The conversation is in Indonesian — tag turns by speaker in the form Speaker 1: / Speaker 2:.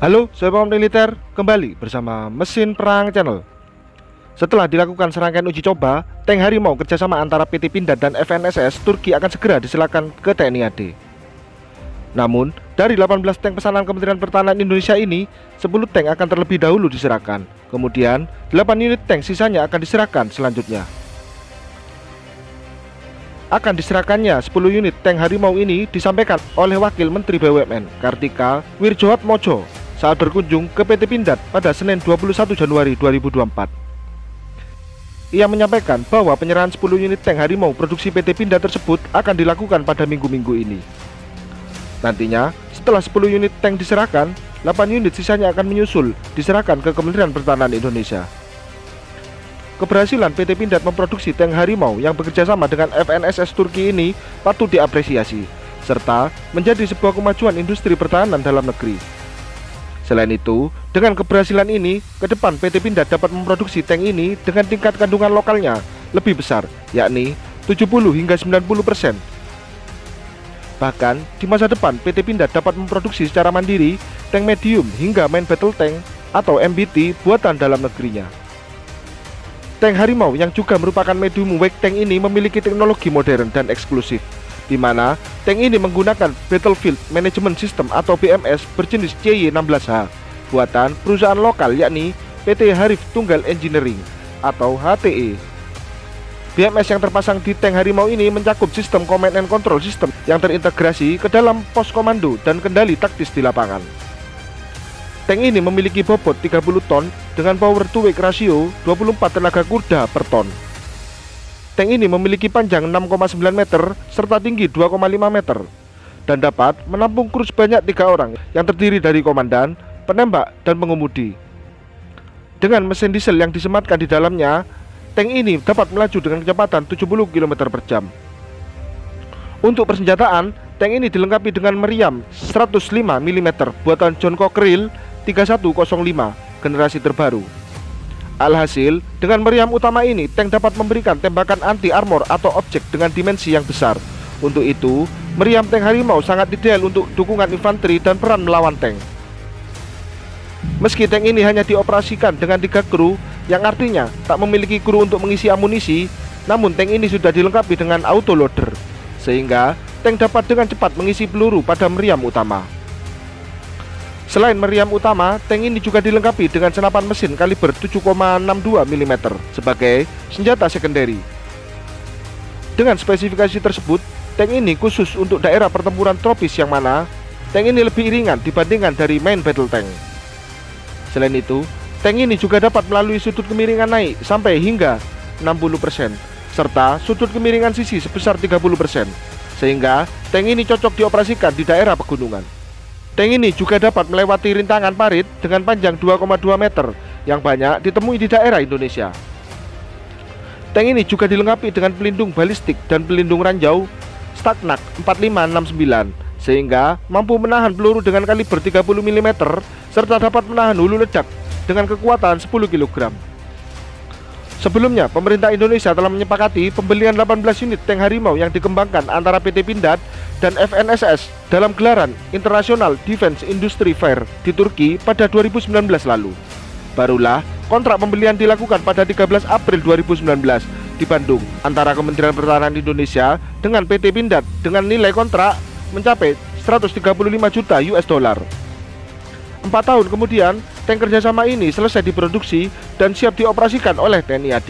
Speaker 1: Halo sobat militer, kembali bersama Mesin Perang Channel. Setelah dilakukan serangkaian uji coba, tank Harimau kerjasama antara PT Pindad dan FNSS Turki akan segera disilakan ke TNI AD. Namun, dari 18 tank pesanan Kementerian Pertahanan Indonesia ini, 10 tank akan terlebih dahulu diserahkan. Kemudian, 8 unit tank sisanya akan diserahkan selanjutnya. Akan diserahkannya 10 unit tank Harimau ini disampaikan oleh Wakil Menteri BUMN Kartika Wirjoatmojo saat berkunjung ke PT Pindad pada Senin 21 Januari 2024. Ia menyampaikan bahwa penyerahan 10 unit tank Harimau produksi PT Pindad tersebut akan dilakukan pada minggu-minggu ini. Nantinya, setelah 10 unit tank diserahkan, 8 unit sisanya akan menyusul diserahkan ke Kementerian Pertahanan Indonesia. Keberhasilan PT Pindad memproduksi tank Harimau yang bekerja sama dengan FNSS Turki ini patut diapresiasi, serta menjadi sebuah kemajuan industri pertahanan dalam negeri. Selain itu, dengan keberhasilan ini, ke depan PT Pindad dapat memproduksi tank ini dengan tingkat kandungan lokalnya lebih besar, yakni 70 hingga 90%. Bahkan, di masa depan PT Pindad dapat memproduksi secara mandiri tank medium hingga main battle tank atau MBT buatan dalam negerinya. Tank Harimau yang juga merupakan medium weight tank ini memiliki teknologi modern dan eksklusif, di mana tank ini menggunakan Battlefield Management System atau BMS berjenis CY16H buatan perusahaan lokal yakni PT Harif Tunggal Engineering atau HTE. BMS yang terpasang di tank Harimau ini mencakup sistem command and control system yang terintegrasi ke dalam pos komando dan kendali taktis di lapangan. Tank ini memiliki bobot 30 ton dengan power to weight ratio 24 tenaga kuda per ton. Tank ini memiliki panjang 6,9 meter serta tinggi 2,5 meter dan dapat menampung kru sebanyak 3 orang yang terdiri dari komandan, penembak, dan pengemudi. Dengan mesin diesel yang disematkan di dalamnya, tank ini dapat melaju dengan kecepatan 70 km per jam. Untuk persenjataan, tank ini dilengkapi dengan meriam 105 mm buatan John Cockerill 3105 generasi terbaru. Alhasil, dengan meriam utama ini, tank dapat memberikan tembakan anti-armor atau objek dengan dimensi yang besar. Untuk itu, meriam tank Harimau sangat ideal untuk dukungan infanteri dan peran melawan tank. Meski tank ini hanya dioperasikan dengan 3 kru, yang artinya tak memiliki kru untuk mengisi amunisi, namun tank ini sudah dilengkapi dengan autoloader, sehingga tank dapat dengan cepat mengisi peluru pada meriam utama. Selain meriam utama, tank ini juga dilengkapi dengan senapan mesin kaliber 7,62 mm sebagai senjata sekunderi. Dengan spesifikasi tersebut, tank ini khusus untuk daerah pertempuran tropis yang mana tank ini lebih ringan dibandingkan dari main battle tank. Selain itu, tank ini juga dapat melalui sudut kemiringan naik sampai hingga 60%, serta sudut kemiringan sisi sebesar 30%, sehingga tank ini cocok dioperasikan di daerah pegunungan. Tank ini juga dapat melewati rintangan parit dengan panjang 2,2 meter yang banyak ditemui di daerah Indonesia. Tank ini juga dilengkapi dengan pelindung balistik dan pelindung ranjau Stagnak 4569 sehingga mampu menahan peluru dengan kaliber 30 mm serta dapat menahan hulu ledak dengan kekuatan 10 kg. Sebelumnya, pemerintah Indonesia telah menyepakati pembelian 18 unit tank Harimau yang dikembangkan antara PT Pindad dan FNSS dalam gelaran International Defense Industry Fair di Turki pada 2019 lalu. Barulah kontrak pembelian dilakukan pada 13 April 2019 di Bandung antara Kementerian Pertahanan Indonesia dengan PT Pindad dengan nilai kontrak mencapai 135 juta US dollar. 4 tahun kemudian, tank kerjasama ini selesai diproduksi dan siap dioperasikan oleh TNI AD.